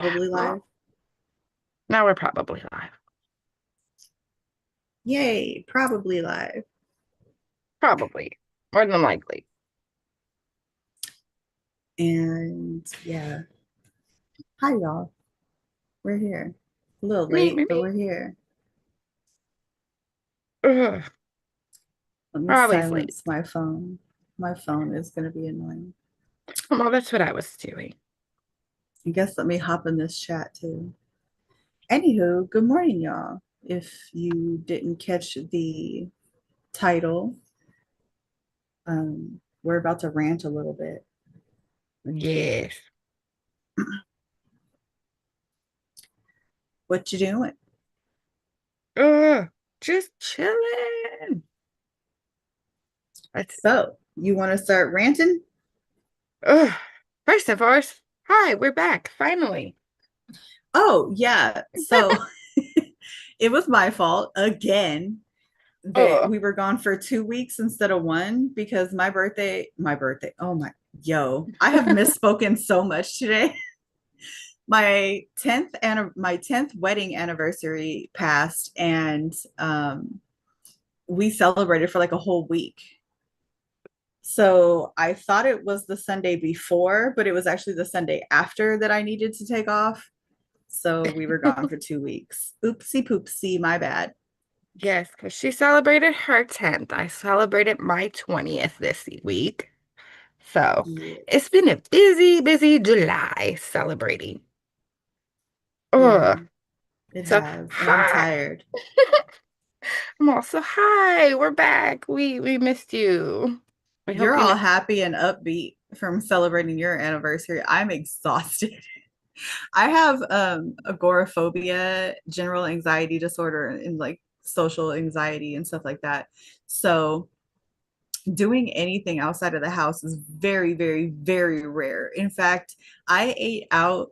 Probably live. Well, now we're probably live. Yay, probably live. Probably. More than likely. And yeah, hi y'all. We're here. A little Me, late, me, but me. we're here. Ugh, Let me we're always late. silence my phone. My phone is going to be annoying. Well, that's what I was doing. I guess let me hop in this chat too. Anywho, good morning, y'all. If you didn't catch the title, we're about to rant a little bit. Yes. What you doing? Ugh, just chilling. That's, So, you want to start ranting? ugh. First and foremost, hi, we're back, finally. Oh, yeah. So, it was my fault again that Oh, we were gone for 2 weeks instead of one because my birthday. Oh my, yo, I have misspoken so much today. My 10th wedding anniversary passed, and we celebrated for like a whole week. So I thought it was the Sunday before, but it was actually the Sunday after that I needed to take off. So we were gone for 2 weeks. Oopsie poopsie, my bad. yes, because she celebrated her 10th. I celebrated my 20th this week. So Yeah, it's been a busy, busy July celebrating. yeah, Ugh. it So has. And I'm hi. tired. I'm also hi. We're back. We missed you. We hope You're you all know. happy and upbeat from celebrating your anniversary. I'm exhausted. I have agoraphobia, general anxiety disorder, and like social anxiety and stuff like that. So doing anything outside of the house is very, very, very rare. In fact, I ate out.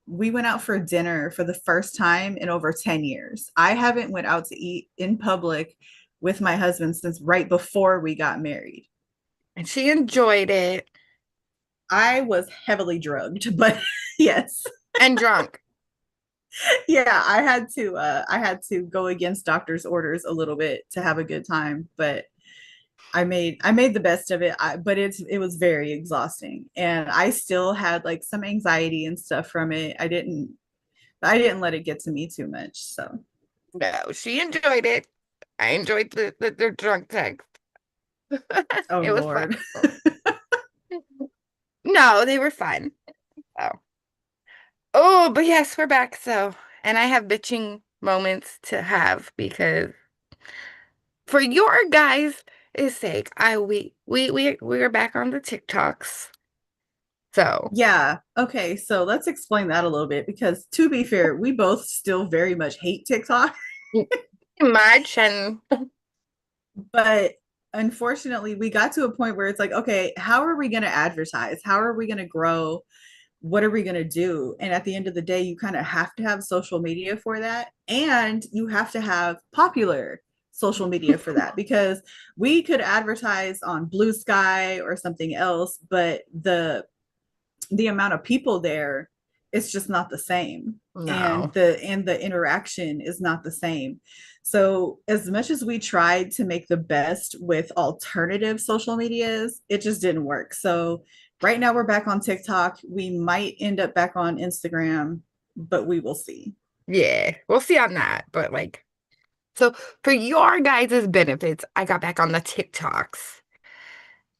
We went out for dinner for the first time in over 10 years. I haven't went out to eat in public with my husband since right before we got married. And she enjoyed it I was heavily drugged, but yes. and drunk. Yeah, I had to go against doctor's orders a little bit to have a good time, but I made the best of it. But it was very exhausting, and I still had like some anxiety and stuff from it. I didn't let it get to me too much. So No, she enjoyed it. I enjoyed the drunk text. oh It was fun. Lord. No, they were fun. Oh. Oh, but yes, we're back. So, and I have bitching moments to have because for your guys' sake, we are back on the TikToks. So, Yeah. Okay. So let's explain that a little bit because to be fair, we both still very much hate TikTok. imagine. But unfortunately, we got to a point where it's like, okay, how are we going to advertise? How are we going to grow? What are we going to do? And at the end of the day, you kind of have to have social media for that. And you have to have popular social media for that because we could advertise on Blue Sky or something else, but the amount of people there, it's just not the same, and No. the interaction is not the same. So as much as we tried to make the best with alternative social medias, it just didn't work. So right now we're back on TikTok. We might end up back on Instagram, but we will see. Yeah, we'll see on that. But like, so for your guys' benefits, I got back on the TikToks.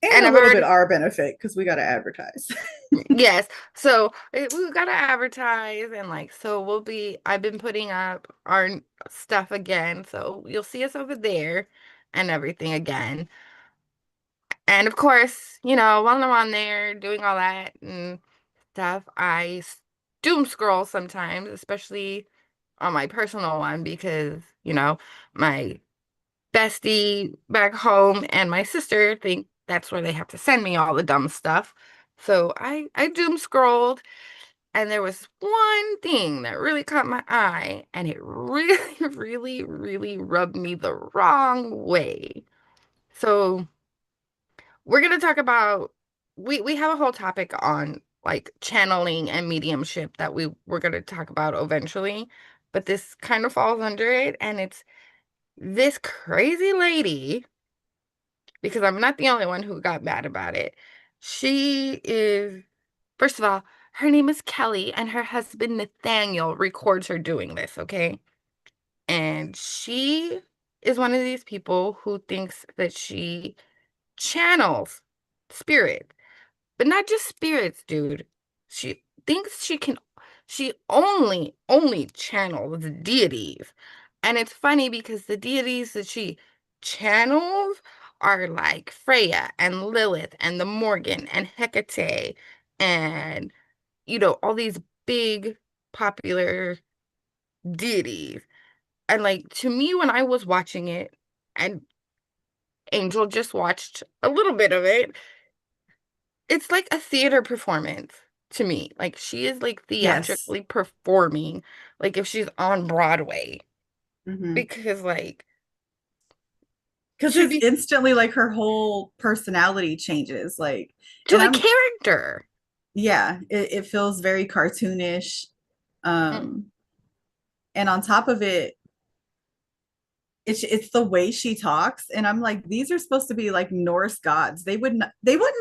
And And a I've little bit already, our benefit because we got to advertise. yes. So we got to advertise and like, so I've been putting up our stuff again. So you'll see us over there and everything again. And of course, while I'm on there doing all that and stuff, doom scroll sometimes, especially on my personal one because, my bestie back home and my sister think that's where they have to send me all the dumb stuff. So I doom scrolled and there was one thing that really caught my eye and it really, really, really rubbed me the wrong way. So we're gonna talk about we have a whole topic on like channeling and mediumship that we were going to talk about eventually, but this kind of falls under it, and it's this crazy lady, because I'm not the only one who got mad about it. She is, first of all, her name is Kelly, and her husband Nathaniel records her doing this, okay? And she is one of these people who thinks that she channels spirit, but not just spirits, dude. She thinks she only channels deities. And it's funny because the deities that she channels are like Freya and Lilith and the Morgan and Hecate and, all these big popular deities. And like to me, when I was watching it, and Angel just watched a little bit of it, it's like a theater performance to me. Like she is like Yes. theatrically performing, like if she's on Broadway, Mm-hmm. because like Because to it's be instantly like her whole personality changes. Like, to and the I'm, character. yeah, it feels very cartoonish. Mm. Um, and on top of it, it's the way she talks, and I'm like, these are supposed to be like Norse gods. They wouldn't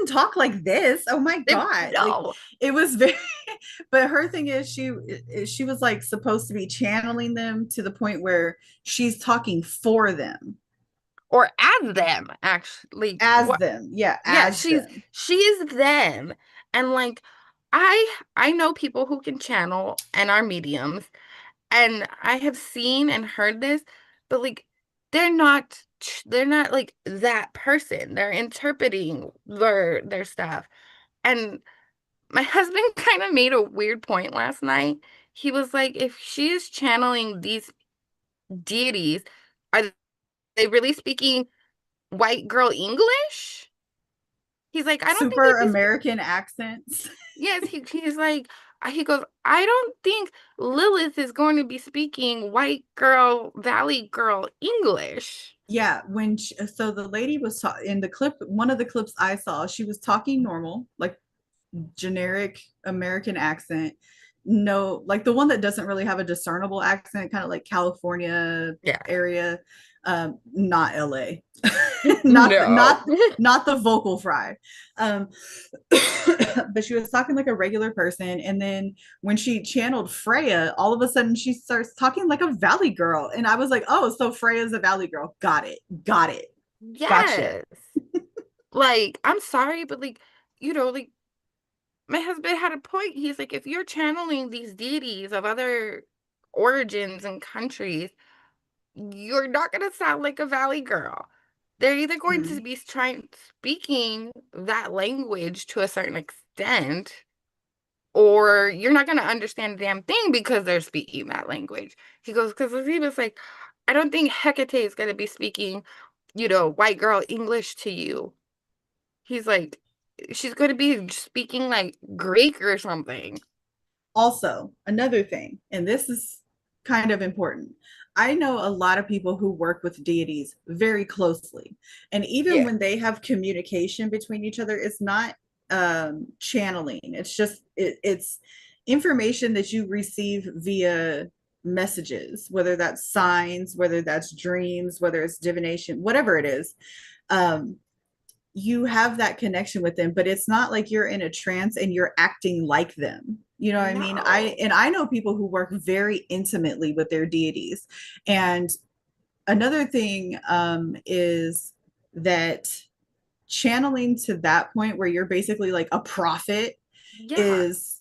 talk like this. Oh my God. Like No, it was very but her thing is she was like supposed to be channeling them to the point where she's talking for them, or as them actually. as What? them. Yeah, Yeah, as them. she is them, and like I know people who can channel and are mediums. And I have seen and heard this, but like they're not like that person. They're interpreting their stuff. And my husband kind of made a weird point last night. He was like, if she is channeling these deities, are they really speaking white girl English? He's like, I don't think Super they'd be speaking. American accents. Yes, he's like, he goes, I don't think Lilith is going to be speaking white girl, valley girl English. Yeah, so the lady was in the clip, one of the clips I saw, she was talking normal, like generic American accent. No, like the one that doesn't really have a discernible accent, kind of like California Yeah. area, not LA. not the, No. not the vocal fry. Um, but she was talking like a regular person, and then when she channeled Freya, all of a sudden she starts talking like a valley girl, and I was like, oh, so Freya's a valley girl. Got it. Got it. Gotcha. Yes. Like, I'm sorry, but like, like my husband had a point. He's like, if you're channeling these deities of other origins and countries, you're not going to sound like a valley girl. They're either going to Mhm. be speaking that language to a certain extent, or you're not going to understand a damn thing because they're speaking that language. He goes, because he was like, I don't think Hecate is going to be speaking, white girl English to you. He's like, she's going to be speaking like Greek or something. Also, another thing, and this is kind of important. I know a lot of people who work with deities very closely. And even Yeah. when they have communication between each other, it's not channeling. It's just it's information that you receive via messages, whether that's signs, whether that's dreams, whether it's divination, whatever it is. Um, you have that connection with them, but it's not like you're in a trance and you're acting like them. You know what I mean? No. I know people who work very intimately with their deities. And another thing is that channeling to that point where you're basically like a prophet Yeah. is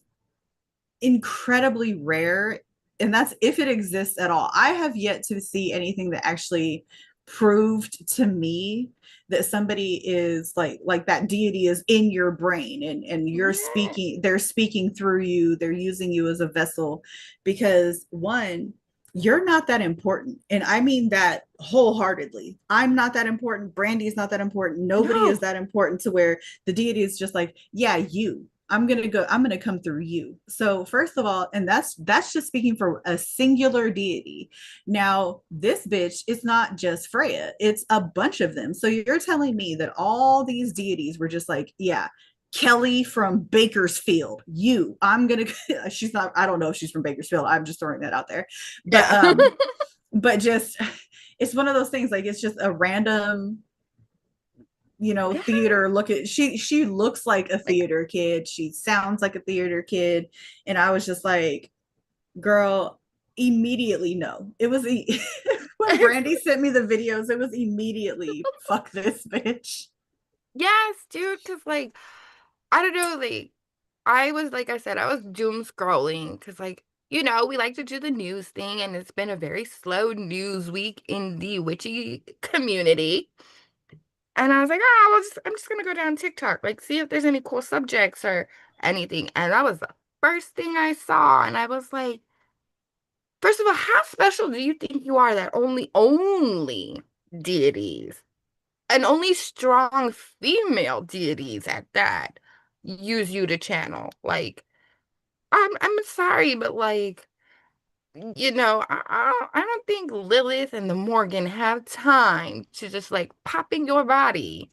incredibly rare, and that's if it exists at all. I have yet to see anything that actually proved to me that somebody is like that deity is in your brain, and you're Yeah. speaking, they're speaking through you, they're using you as a vessel. Because one, you're not that important, and I mean that wholeheartedly. I'm not that important, Brandy's not that important, nobody is No. that important to where the deity is just like, yeah, I'm gonna come through you. So first of all, and that's just speaking for a singular deity. Now, this bitch is not just Freya, it's a bunch of them. So you're telling me that all these deities were just like, yeah, Kelly from Bakersfield. I'm gonna she's not, I don't know if she's from Bakersfield. I'm just throwing that out there. But Yeah. but just it's one of those things, like it's just a random, Yeah. theater look at, she looks like a Like, theater kid. She sounds like a theater kid. And I was just like, girl, immediately no. It was when Brandy sent me the videos, it was immediately fuck this bitch. yes, dude, because like I don't know, like I was like I said, I was doom scrolling because like we like to do the news thing, and it's been a very slow news week in the witchy community. And I was like, oh, I'm just gonna go down TikTok, like see if there's any cool subjects or anything. And that was the first thing I saw, and I was like, first of all, how special do you think you are that only deities and only strong female deities at that use you to channel? Like, I'm sorry, but like, I don't think Lilith and the Morgan have time to just like pop in your body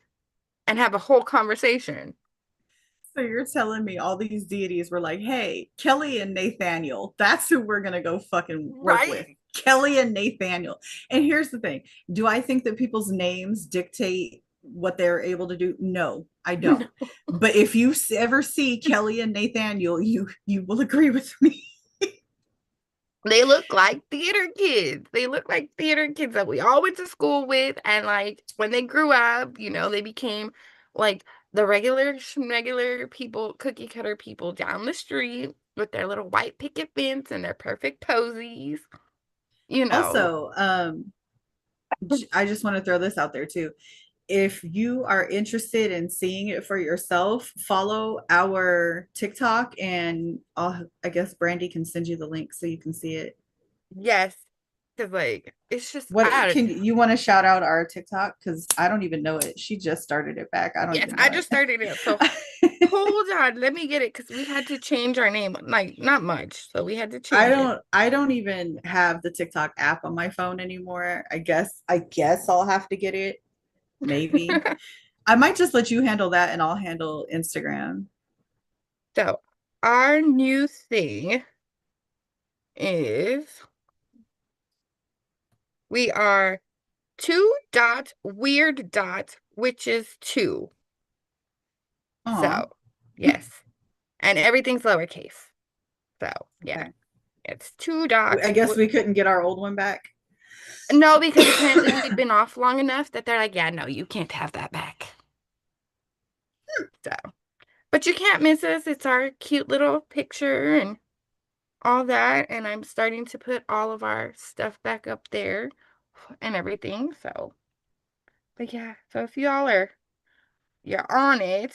and have a whole conversation. So you're telling me all these deities were like, hey, Kelly and Nathaniel, that's who we're gonna go fucking work with. Right? Kelly and Nathaniel. And here's the thing. Do I think that people's names dictate what they're able to do? No, I don't. No. But if you ever see Kelly and Nathaniel, you will agree with me. They look like theater kids. They look like theater kids that we all went to school with. And like when they grew up, they became like the regular schmegular people, cookie cutter people down the street with their little white picket fence and their perfect posies, you know. Also, I just want to throw this out there too. If you are interested in seeing it for yourself, follow our TikTok, and I guess Brandy can send you the link so you can see it. Yes. Because like it's just What I don't can you want to shout out our TikTok? Because I don't even know it. She just started it back. I don't yes, even I know just started it. So it. hold on, let me get it because we had to change our name. Like not much. So we had to I change it. don't I don't even have the TikTok app on my phone anymore. I guess I'll have to get it. Maybe. I might just let you handle that and I'll handle Instagram. So our new thing is we are two dot weird dot which is two. Oh, So yes. And everything's lowercase. So yeah, okay. it's two dot I guess we couldn't get our old one back. no, because apparently we've been off long enough that they're like, yeah, no, you can't have that back. So, but you can't miss us. It's our cute little picture and all that. And I'm starting to put all of our stuff back up there and everything. So, but yeah, so if you're on it,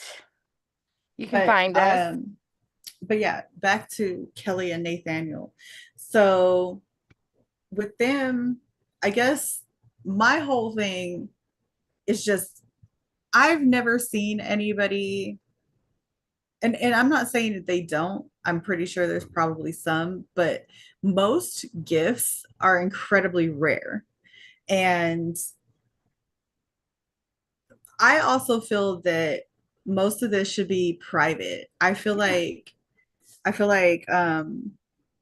you can But find us. but yeah, back to Kelly and Nathaniel. So with them, I guess my whole thing is just, I've never seen anybody, and I'm not saying that they don't. I'm pretty sure there's probably some, but most gifts are incredibly rare. And I also feel that most of this should be private. Yeah. I feel like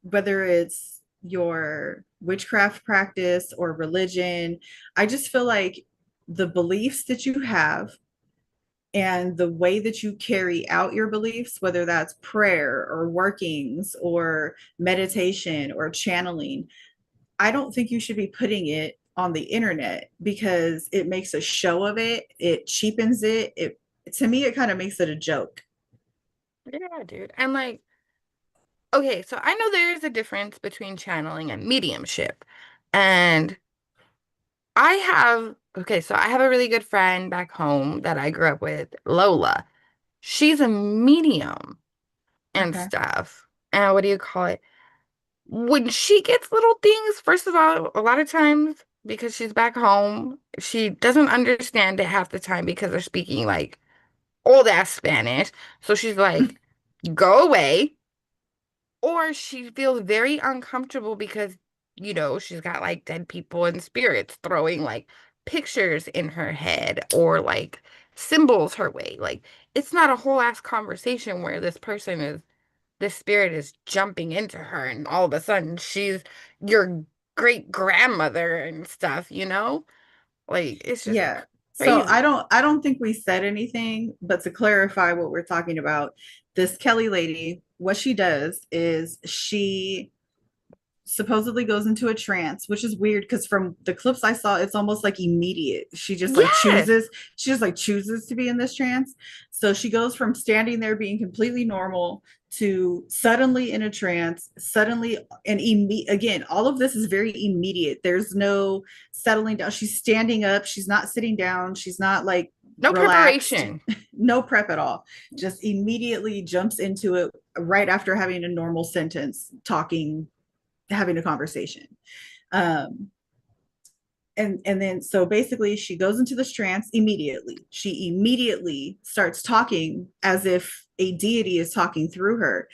whether it's your witchcraft practice or religion, I just feel like the beliefs that you have and the way that you carry out your beliefs, whether that's prayer or workings or meditation or channeling, I don't think you should be putting it on the internet because it makes a show of it. It cheapens it. It To me, it kind of makes it a joke. Yeah, dude. And like, okay, so I know there's a difference between channeling and mediumship. And okay, so I have a really good friend back home that I grew up with, Lola. She's a medium and Okay. stuff. And what do you call it? When she gets little things, first of all, a lot of times because she's back home, she doesn't understand it half the time because they're speaking like old ass Spanish. So she's like, go away. Or she feels very uncomfortable because, she's got like dead people and spirits throwing like pictures in her head or like symbols her way. Like it's not a whole ass conversation where this spirit is jumping into her and all of a sudden she's your great grandmother and stuff, you know? Like it's just Yeah. So crazy. I don't think we said anything, but to clarify what we're talking about, this Kelly lady, what she does is she supposedly goes into a trance, which is weird because from the clips I saw, it's almost like immediate. Yes. She just like chooses to be in this trance. So she goes from standing there being completely normal to suddenly in a trance, suddenly and again, all of this is very immediate. There's no settling down. She's standing up, she's not sitting down, she's not like No relaxed, preparation. no prep at all. Just immediately jumps into it right after having a normal sentence, talking, having a conversation. Um, and then so basically she goes into this trance immediately. She immediately starts talking as if a deity is talking through her,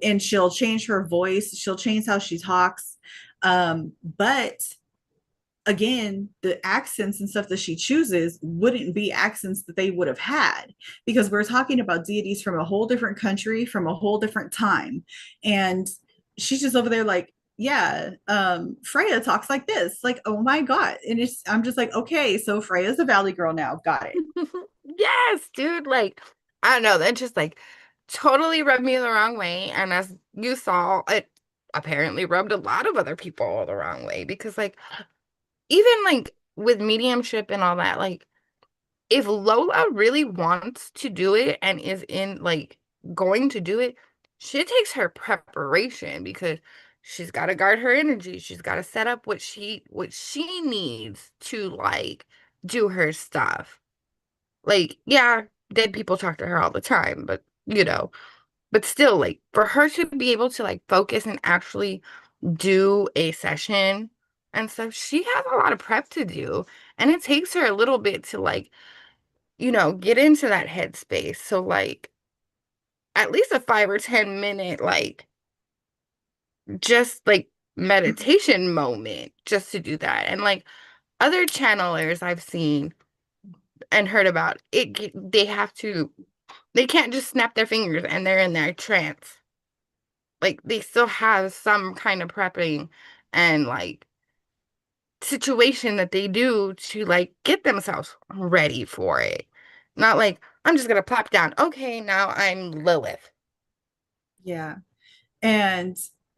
and she'll change her voice, she'll change how she talks. But again, the accents and stuff that she chooses wouldn't be accents that they would have had because we're talking about deities from a whole different country, from a whole different time. And she's just over there like, yeah, Freya talks like this, like, oh my God. And I'm just like, okay, so Freya's a Valley girl now. Got it. Yes, dude. Like, I don't know. That just like totally rubbed me the wrong way. And as you saw, it apparently rubbed a lot of other people the wrong way because, like, even like with mediumship and all that, like, if Lola really wants to do it and is in like going to do it, she takes her preparation because she's got to guard her energy. She's got to set up what she needs to like do her stuff. Like, yeah, dead people talk to her all the time, but but still, like, for her to be able to like focus and actually do a session and stuff, she has a lot of prep to do. And it takes her a little bit to like, get into that headspace. So, like, at least a 5 or 10 minute, like, just like meditation moment just to do that. And like other channelers I've seen and heard about, they can't just snap their fingers and they're in their trance. Like they still have some kind of prepping and like situation that they do to like get themselves ready for it. Not like I'm just gonna plop down. Okay, now I'm Lilith. Yeah. And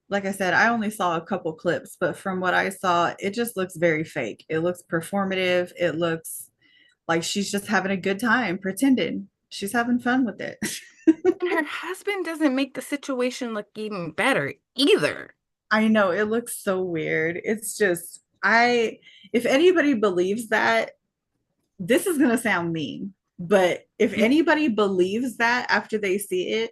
like I said, I only saw a couple clips, but from what I saw, it just looks very fake. It looks performative. It looks like she's just having a good time pretending. She's having fun with it. And her husband doesn't make the situation look even better either. I know it looks so weird. It's just, if anybody believes that, this is going to sound mean, but if anybody believes that after they see it,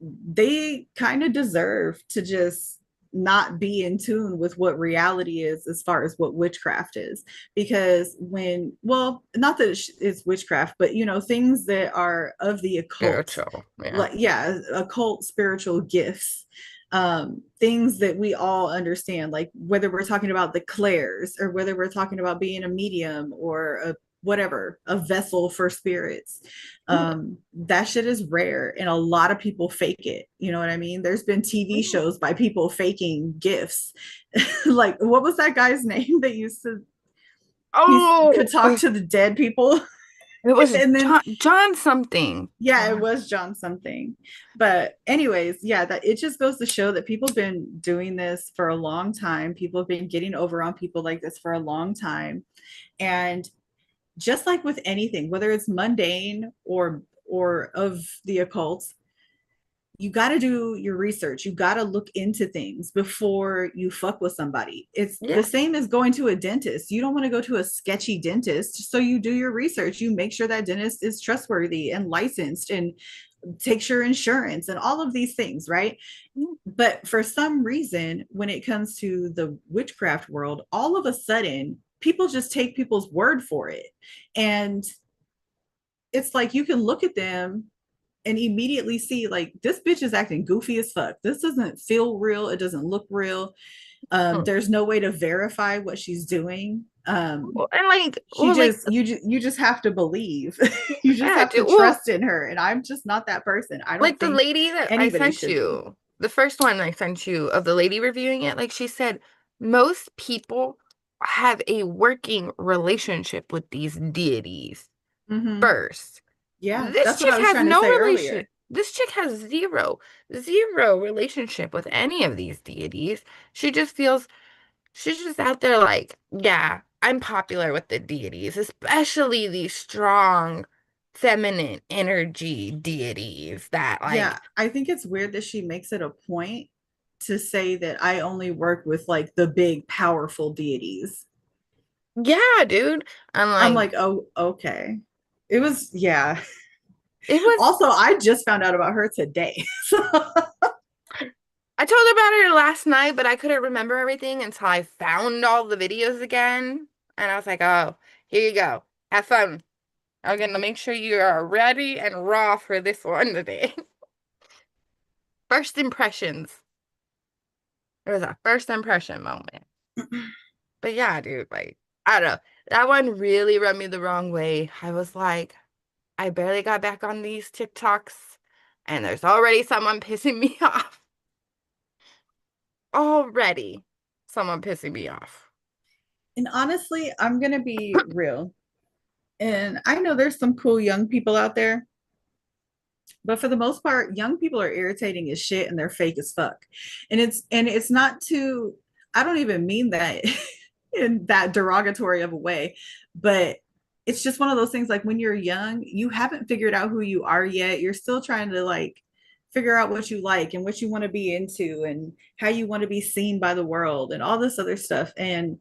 they kind of deserve to just not be in tune with what reality is as far as what witchcraft is. Because well, not that it's witchcraft, but things that are of the occult, Spiritual, yeah. like, yeah, occult spiritual gifts, things that we all understand, like whether we're talking about the clairs or whether we're talking about being a medium or a vessel for spirits. That shit is rare and a lot of people fake it. You know what I mean? There's been TV Yeah. shows by people faking gifts. Like, what was that guy's name that used to, he could Oh, talk to the dead people? it was And then, John something. yeah, it was John something. But anyways, yeah, that it just goes to show that people have been doing this for a long time. People have been getting over on people like this for a long time. And just like with anything, whether it's mundane or of the occult, you got to do your research. You got to look into things before you fuck with somebody. It's the Yeah. same as going to a dentist. You don't want to go to a sketchy dentist, so you do your research. You make sure that dentist is trustworthy and licensed and takes your insurance and all of these things, right? But for some reason, when it comes to the witchcraft world, all of a sudden people just take people's word for it. And it's like you can look at them and immediately see like this bitch is acting goofy as fuck. This doesn't feel real. It doesn't look real. Hmm. There's no way to verify what she's doing. Well, and like, She well, like, just you just have to believe. You just yeah, have to dude. Well, trust in her. And I'm just not that person. I don't like the think lady that I anybody sent should be. you, the first one I sent you of the lady reviewing it, like she said, most people have a working relationship with these deities Mm-hmm. first. Yeah, This that's what chick I was has trying to no say relation. earlier. This chick has zero relationship with any of these deities. She just feels she's just out there like, yeah, I'm popular with the deities, especially these strong feminine energy deities that Yeah, like, I think it's weird that she makes it a point to say that I only work with like the big, powerful deities. yeah, dude. I'm I'm like, like, oh, okay. It was, yeah. it was, Also, I just found out about her today. So, I told her about her last night, but I couldn't remember everything until I found all the videos again. And I was like, oh, here you go. Have fun. I'm gonna make sure you are ready and raw for this one today. First impressions. It was a first impression moment. But yeah, dude, like, I don't know. That one really rubbed me the wrong way. I was like, I barely got back on these TikToks, and there's already someone pissing me off. Already someone pissing me off. and honestly, I'm going to be real. And I know there's some cool young people out there, but for the most part, young people are irritating as shit and they're fake as fuck. And it's not to, I don't even mean that in that derogatory of a way, but it's just one of those things like when you're young, you haven't figured out who you are yet. You're still trying to like figure out what you like and what you want to be into and how you want to be seen by the world and all this other stuff. And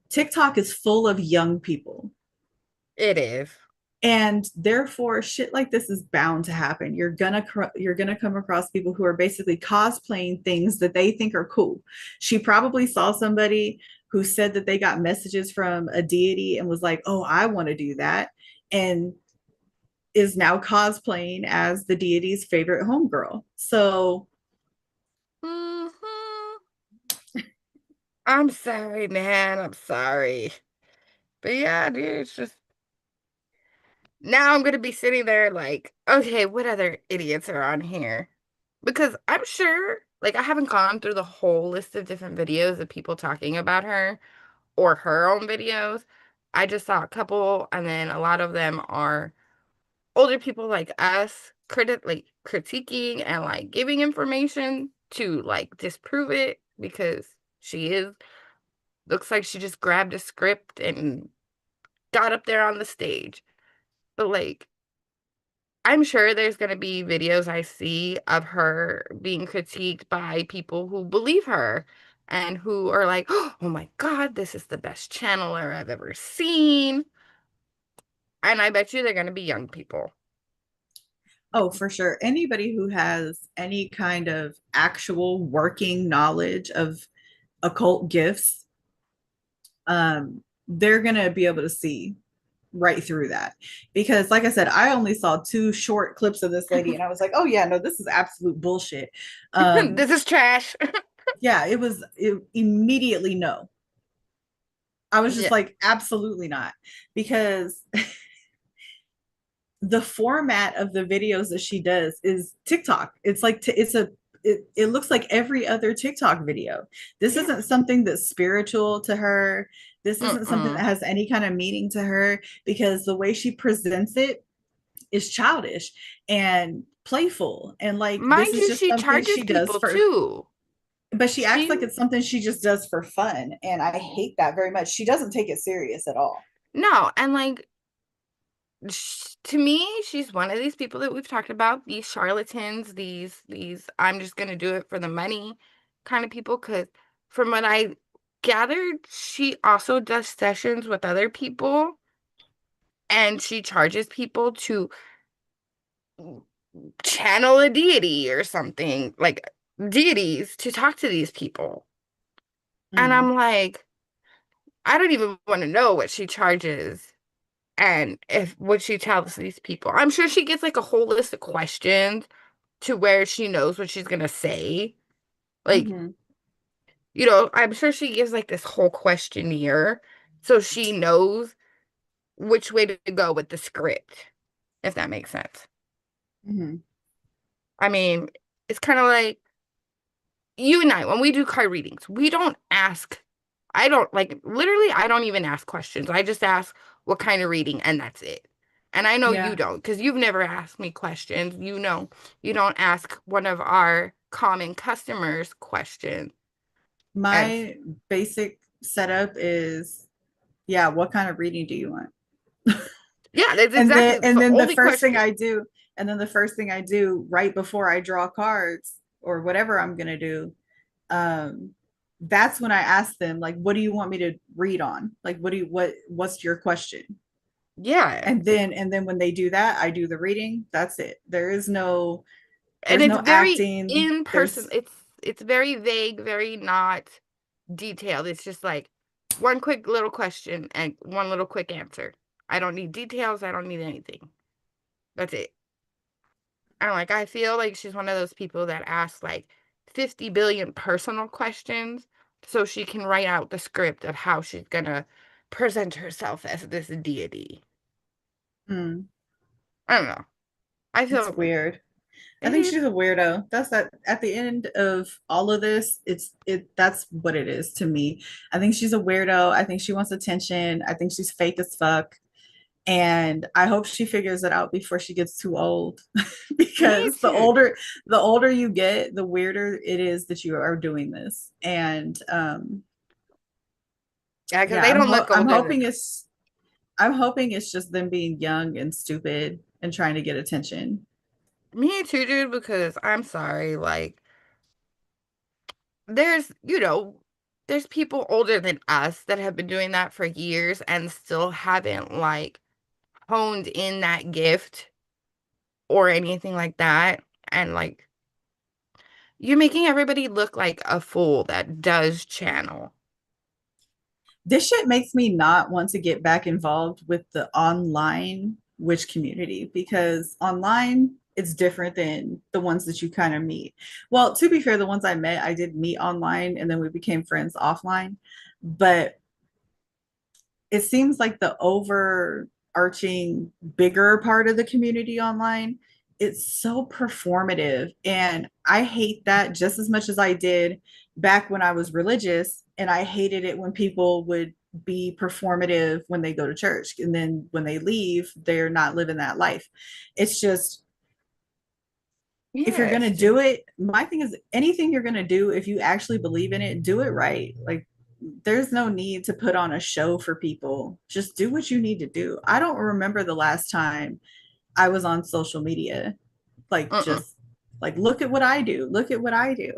TikTok is full of young people. It is. And therefore shit like this is bound to happen. You're gonna come across people who are basically cosplaying things that they think are cool. She probably saw somebody who said that they got messages from a deity and was like, oh, I want to do that, and is now cosplaying as the deity's favorite homegirl. So Mhm. I'm sorry, man. I'm sorry. But yeah, dude, it's just now I'm gonna be sitting there like, okay, what other idiots are on here? Because I'm sure, like, I haven't gone through the whole list of different videos of people talking about her or her own videos. I just saw a couple, and then a lot of them are older people like us, critiquing and like giving information to like disprove it because she is looks like she just grabbed a script and got up there on the stage. But like I'm sure there's going to be videos I see of her being critiqued by people who believe her and who are like, oh my God, this is the best channeler I've ever seen. And I bet you they're going to be young people. oh, for sure. Anybody who has any kind of actual working knowledge of occult gifts, they're going to be able to see right through that. Because, like I said, I only saw two short clips of this lady and I was like, oh, yeah, no, this is absolute bullshit. Um, This is trash. yeah, it immediately no. I was just Yeah. like, absolutely not. Because the format of the videos that she does is TikTok. It's like it looks like every other TikTok video. This Yeah. isn't something that's spiritual to her. This isn't something that Mm-mm. has any kind of meaning to her because the way she presents it is childish and playful and like this Mind is you, just she something charges she does people for, too. but she acts She, like it's something she just does for fun and I hate that very much. She doesn't take it serious at all. no, and like, to me, she's one of these people that we've talked about, these charlatans, these I'm just gonna do it for the money kind of people. Because from what I gathered, she also does sessions with other people, and she charges people to channel a deity or something, like deities, to talk to these people. And Mm. I'm like, I don't even want to know what she charges. And if what she tells these people, I'm sure she gets like a whole list of questions to where she knows what she's gonna say. Like, Hmm. I'm sure she gives like this whole questionnaire so she knows which way to go with the script, if that makes sense. Hmm. I mean, it's kind of like you and I, when we do card readings, we don't ask, I don't like literally, I don't even ask questions. I just ask what kind of reading, and that's it. And I know you Yeah. don't because you've never asked me questions. You don't ask one of our common customers questions. And My basic setup is, yeah, what kind of reading do you want? yeah, that's And exactly then it's and the then the only first thing question. I do, and then the first thing I do right before I draw cards or whatever I'm gonna do, um, that's when I ask them, like, what do you want me to read on? Like, what's your question? Yeah. And then when they do that, I do the reading. That's it. And There's it's no very acting. in person. There's It's very vague, very not detailed. It's just like one quick little question and one little quick answer. I don't need details. I don't need anything. That's it. And like I feel like she's one of those people that asks like 50 billion personal questions so she can write out the script of how she's gonna present herself as this deity. mm, I don't know. I it's feel weird. I it think is. she's a weirdo. That's that at the end of all of this, that's what it is to me. I think she's a weirdo. I think she wants attention. I think she's fake as fuck. And I hope she figures it out before she gets too old. Me Because too. the older you get, the weirder it is that you are doing this. And Yeah, because yeah, they don't look older than us. I'm hoping it's just them being young and stupid and trying to get attention. Me too, dude, because I'm sorry, like there's, there's people older than us that have been doing that for years and still haven't like honed in that gift or anything like that. And like you're making everybody look like a fool that does channel. This shit makes me not want to get back involved with the online witch community because online it's different than the ones that you kind of meet. Well, to be fair, the ones I met, I did meet online and then we became friends offline. But it seems like the overarching bigger part of the community online, it's so performative. And I hate that just as much as I did back when I was religious. And I hated it when people would be performative when they go to church. And then when they leave, they're not living that life. It's just, if you're going to Yes, do it, my thing is anything you're going to do, if you actually believe in it, do it right. Like, there's no need to put on a show for people. Just do what you need to do. I don't remember the last time I was on social media. Like, mm-mm. just like, look at what I do. Look at what I do.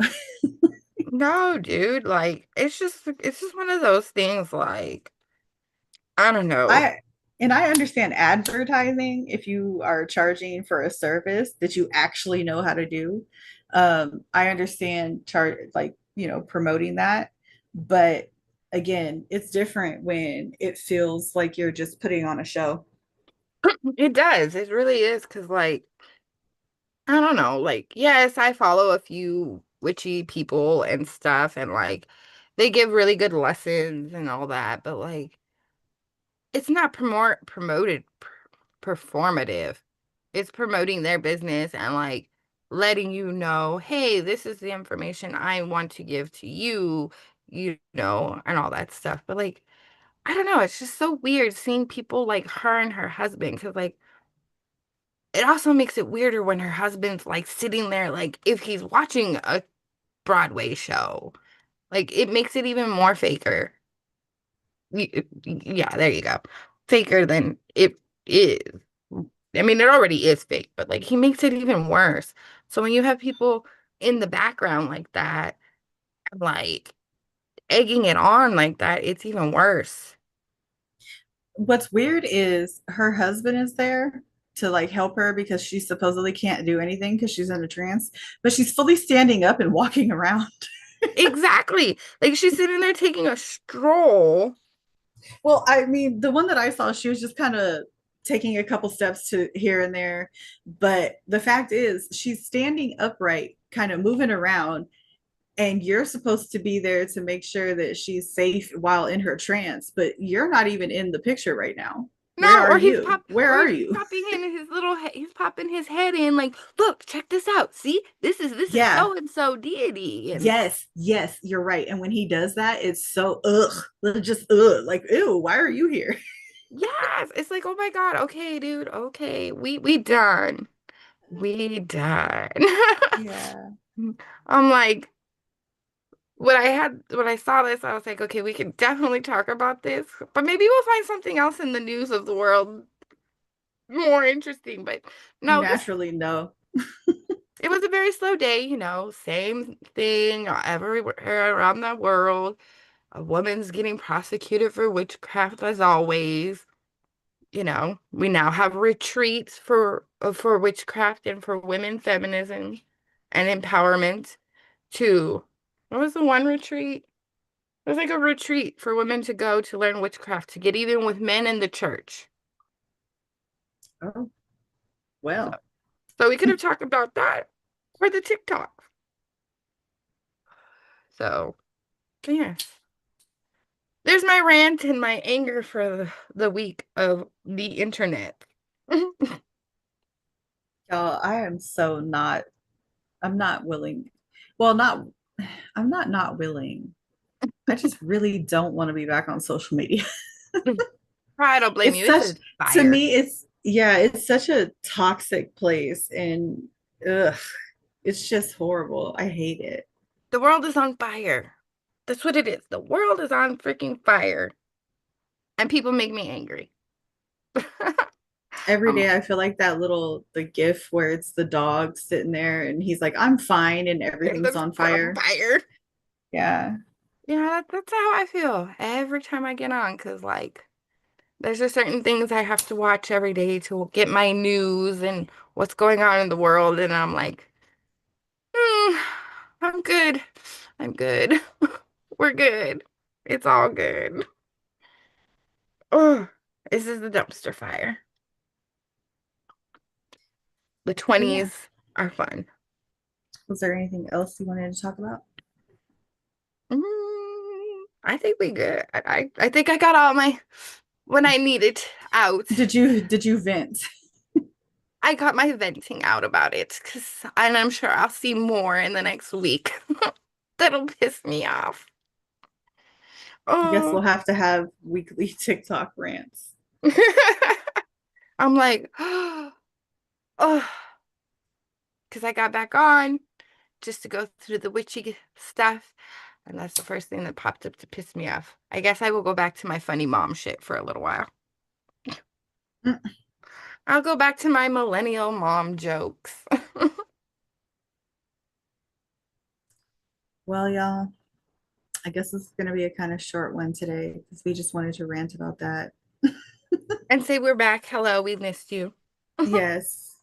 No, dude, like it's just one of those things like I don't know. I and I understand advertising if you are charging for a service that you actually know how to do. I understand like, promoting that, but again, it's different when it feels like you're just putting on a show. It does. It really is because like I don't know, like, yes, I follow a few witchy people and stuff, and like they give really good lessons and all that, but like it's not promoted performative. It's promoting their business and like letting you know, hey, this is the information I want to give to you, and all that stuff. But like, I don't know, it's just so weird seeing people like her and her husband, because like it also makes it weirder when her husband's like sitting there, like if he's watching a Broadway show, like it makes it even more faker. Yeah, there you go. Faker than it is. I mean, it already is fake, but like he makes it even worse. So when you have people in the background like that, like egging it on like that, it's even worse. What's weird is her husband is there to like help her because she supposedly can't do anything because she's in a trance, but she's fully standing up and walking around. Exactly. Like she's sitting there taking a stroll Well, I mean, the one that I saw, she was just kind of taking a couple steps to here and there. But the fact is, she's standing upright, kind of moving around, and you're supposed to be there to make sure that she's safe while in her trance, but you're not even in the picture right now. Where No, are you? Where or are he's you? popping in his little he's popping his head in like, look, check this out. See, this is Yeah. so and so deity, and Yes, yes, you're right. And when he does that, it's so just ugh, like ew, why are you here? yes, it's like, oh my God, okay, dude, okay, we done, we done. Yeah. I'm like, when I saw this, I was like, okay, we can definitely talk about this, but maybe we'll find something else in the news of the world more interesting. But no, this Naturally, no. it was a very slow day, same thing everywhere around the world. A woman's getting prosecuted for witchcraft as always. We now have retreats for witchcraft and for women feminism and empowerment to what was the one retreat? It was like a retreat for women to go to learn witchcraft to get even with men in the church. Oh, So, well. so we could have talked about that for the TikTok. So, yes. There's my rant and my anger for the week of the internet. Y'all, I am so not, I'm not willing. Well, not, I'm not willing. I just really don't want to be back on social media. I don't blame It's you. It's such, a to fire. me, yeah, it's such a toxic place. And ugh, it's just horrible. I hate it. The world is on fire. That's what it is. The world is on freaking fire. And people make me angry. Every I'm day I feel like that the gif where it's the dog sitting there and he's like, I'm fine and and everything's that's on on fire. fire. Yeah. Yeah, that's how I feel every time I get on. Because, like, there's just certain things I have to watch every day to get my news and what's going on in the world. And I'm like, "Hmm, I'm good. I'm good. We're good. It's all good." Oh, this is the dumpster fire. The But yeah. 20s are fun. Was there anything else you wanted to talk about? I think we good. I think I got all my when I need it out. Did you vent? I got my venting out about it and I'm sure I'll see more in the next week. That'll piss me off. I guess Oh, we'll have to have weekly TikTok rants. I'm like, oh, because I got back on just to go through the witchy stuff. And that's the first thing that popped up to piss me off. I guess I will go back to my funny mom shit for a little while. Mm. I'll go back to my millennial mom jokes. Well, y'all, I guess this is gonna be a kind of short one today because we just wanted to rant about that. And say we're back. Hello, we missed you. Yes.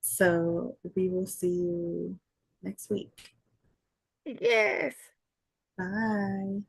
So we will see you next week. Yes. Bye.